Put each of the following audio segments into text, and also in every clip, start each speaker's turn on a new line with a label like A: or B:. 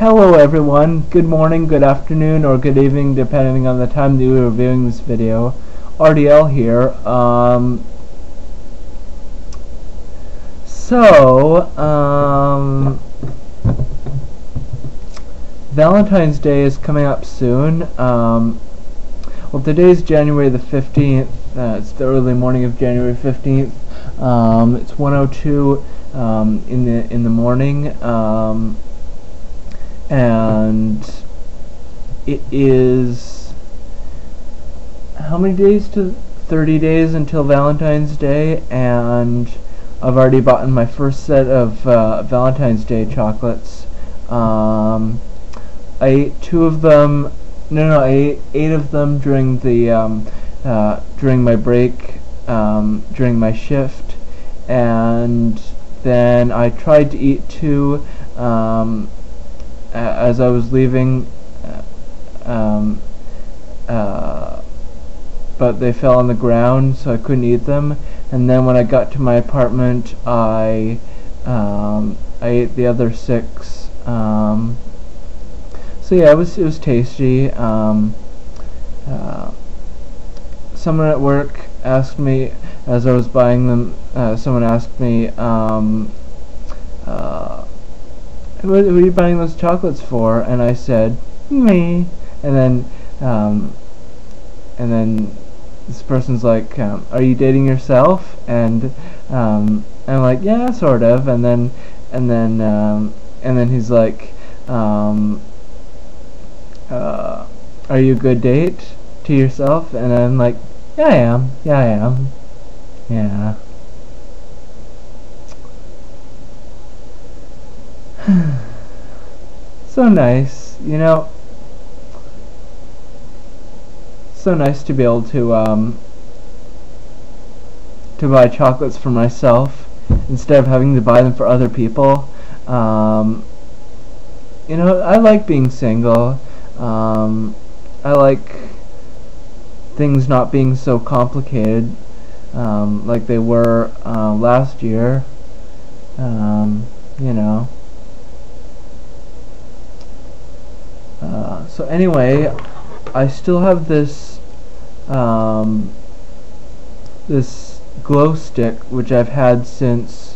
A: Hello everyone, good morning, good afternoon, or good evening depending on the time that you are viewing this video. RDL here. Valentine's Day is coming up soon. Well, today's January the 15th. It's the early morning of January 15th. It's 1:02 in the morning. And it is how many days to 30 days until Valentine's Day, and I've already bought my first set of Valentine's Day chocolates. I ate 2 of them. I ate 8 of them during the during my break, during my shift, and then I tried to eat 2 as I was leaving, but they fell on the ground, so I couldn't eat them. And then when I got to my apartment, I ate the other 6. So yeah, it was tasty. Someone at work asked me as I was buying them. Someone asked me, what are you buying those chocolates for? And I said, me. And then this person's like, are you dating yourself? And I'm like, yeah, sort of. And then he's like, are you a good date to yourself? And I'm like, yeah, I am. Yeah, I am. Yeah. So nice, you know. So nice to be able to buy chocolates for myself instead of having to buy them for other people. You know, I like being single. I like things not being so complicated like they were last year. You know. So anyway, I still have this this glow stick, which I've had since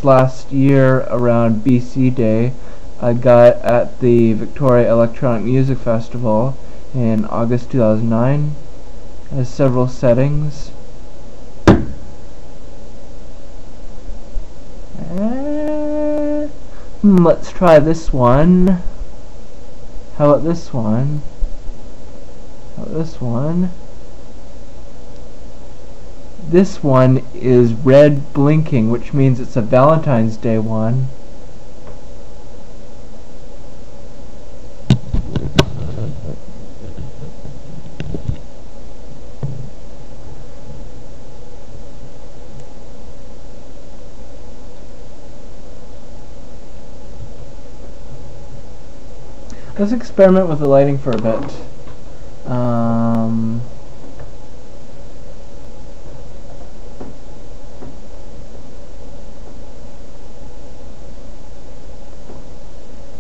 A: last year around BC Day. I got at the Victoria Electronic Music Festival in August 2009. It has several settings. Let's try this one. How about this one? How about this one? This one is red blinking, which means it's a Valentine's Day one. Let's experiment with the lighting for a bit.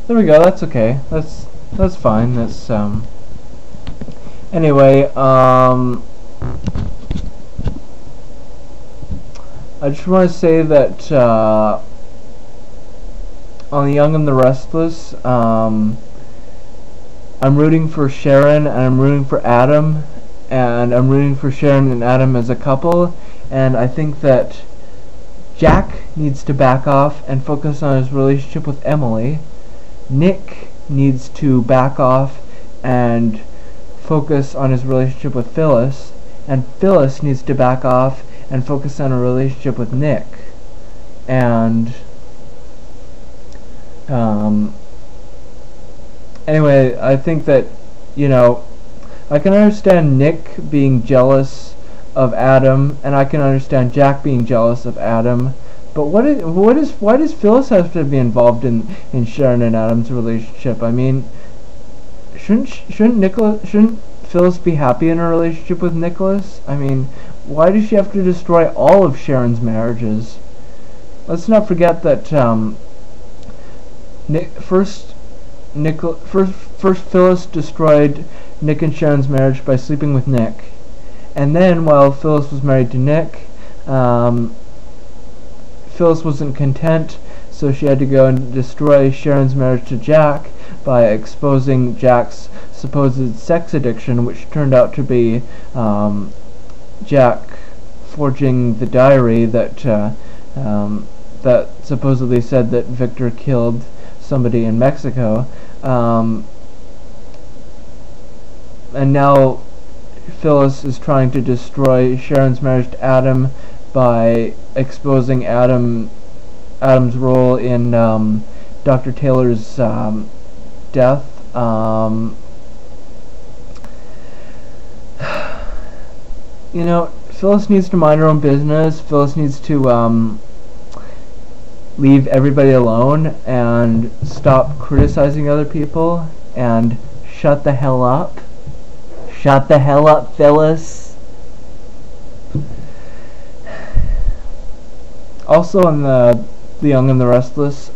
A: There we go. That's okay. That's fine. That's anyway. I just want to say that on The Young and the Restless, I'm rooting for Sharon, and I'm rooting for Adam, and I'm rooting for Sharon and Adam as a couple, and I think that Jack needs to back off and focus on his relationship with Emily. Nick needs to back off and focus on his relationship with Phyllis, and Phyllis needs to back off and focus on a relationship with Nick. And anyway, I think that, you know, I can understand Nick being jealous of Adam, and I can understand Jack being jealous of Adam, but why does Phyllis have to be involved in Sharon and Adam's relationship? I mean, shouldn't Phyllis be happy in her relationship with Nicholas? I mean, why does she have to destroy all of Sharon's marriages? let's not forget that first Phyllis destroyed Nick and Sharon's marriage by sleeping with Nick, and then while Phyllis was married to Nick, Phyllis wasn't content, so she had to go and destroy Sharon's marriage to Jack by exposing Jack's supposed sex addiction, which turned out to be Jack forging the diary that that supposedly said that Victor killed somebody in Mexico. And now Phyllis is trying to destroy Sharon's marriage to Adam by exposing Adam's role in Dr. Taylor's death. You know, Phyllis needs to mind her own business. Phyllis needs to leave everybody alone and stop criticizing other people and shut the hell up. Shut the hell up, Phyllis. Also on the Young and the Restless, you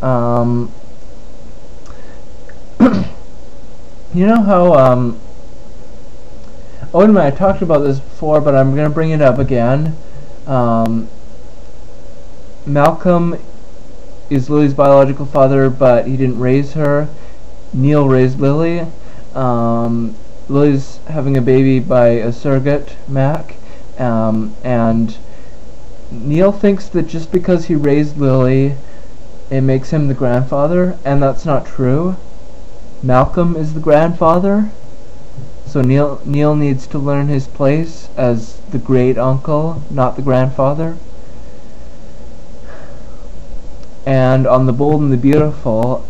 A: know how oh, and I talked about this before, but I'm gonna bring it up again. Malcolm is Lily's biological father, but he didn't raise her. Neil raised Lily. Lily's having a baby by a surrogate, Mac, and Neil thinks that just because he raised Lily, it makes him the grandfather, and that's not true. Malcolm is the grandfather, so Neil needs to learn his place as the great uncle, not the grandfather. And on The Bold and the Beautiful,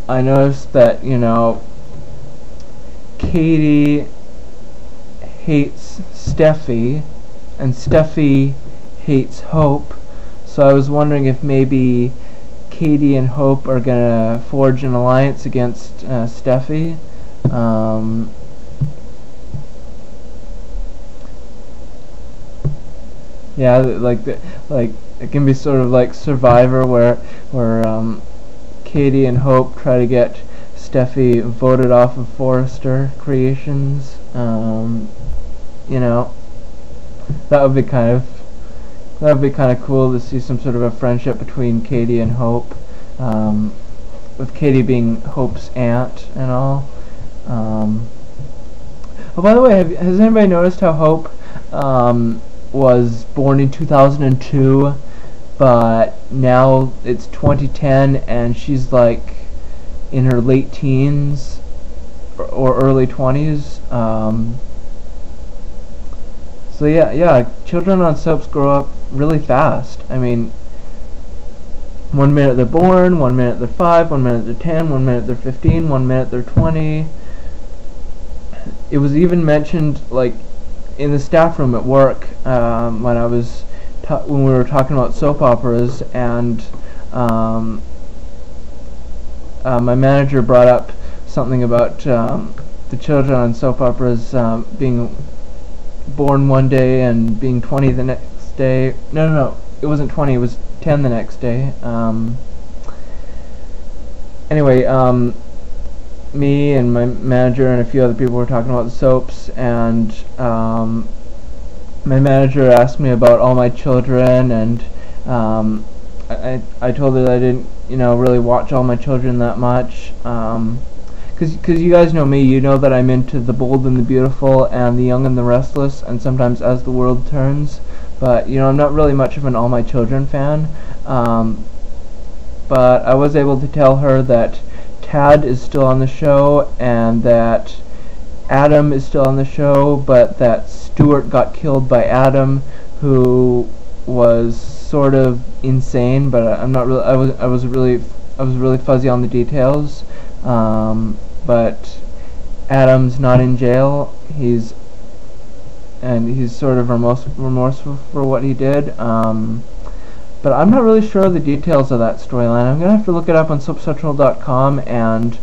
A: I noticed that, you know, Katie hates Steffi, and Steffi hates Hope, so I was wondering if maybe Katie and Hope are gonna forge an alliance against Steffi. Yeah, like it can be sort of like Survivor, where Katie and Hope try to get Steffi voted off of Forrester Creations. You know, that would be kind of cool to see some sort of a friendship between Katie and Hope, with Katie being Hope's aunt and all. Oh, by the way, has anybody noticed how Hope was born in 2002, but now it's 2010 and she's like in her late teens or early 20s? So yeah, children on soaps grow up really fast. I mean, 1 minute they're born, 1 minute they're 5, 1 minute they're 10, 1 minute they're 15, 1 minute they're 20. It was even mentioned, like, in the staff room at work, when we were talking about soap operas, and my manager brought up something about the children on soap operas being born one day and being 20 the next day. No, it wasn't 20, it was 10 the next day. Anyway, me and my manager and a few other people were talking about the soaps, and my manager asked me about All My Children, and I told her that I didn't, you know, really watch All My Children that much, because you guys know me, you know that I'm into The Bold and the Beautiful and The Young and the Restless, and sometimes As the World Turns, but, you know, I'm not really much of an All My Children fan. But I was able to tell her that Tad is still on the show, and that Adam is still on the show, but that Stuart got killed by Adam, who was sort of insane, but I'm not really. I was really fuzzy on the details. But Adam's not in jail. He's sort of remorseful for what he did. But I'm not really sure of the details of that storyline. I'm gonna have to look it up on SoapCentral.com and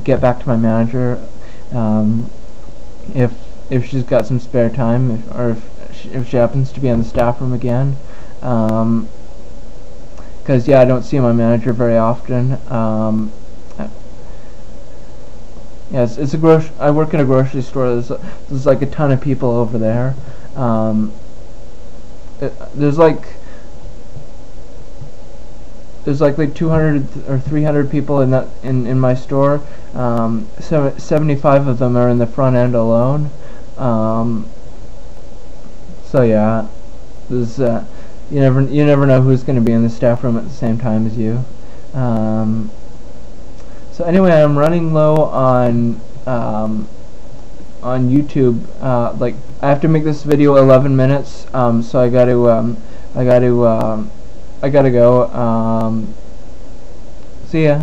A: get back to my manager if she's got some spare time, or if if she happens to be in the staff room again. Because yeah, I don't see my manager very often. Yes, it's a I work in a grocery store. There's like a ton of people over there. There's like 200 or 300 people in my store. 75 of them are in the front end alone. So yeah, there's you never know who's going to be in the staff room at the same time as you. So anyway, I'm running low on YouTube. Like, I have to make this video 11 minutes. So I gotta go. See ya.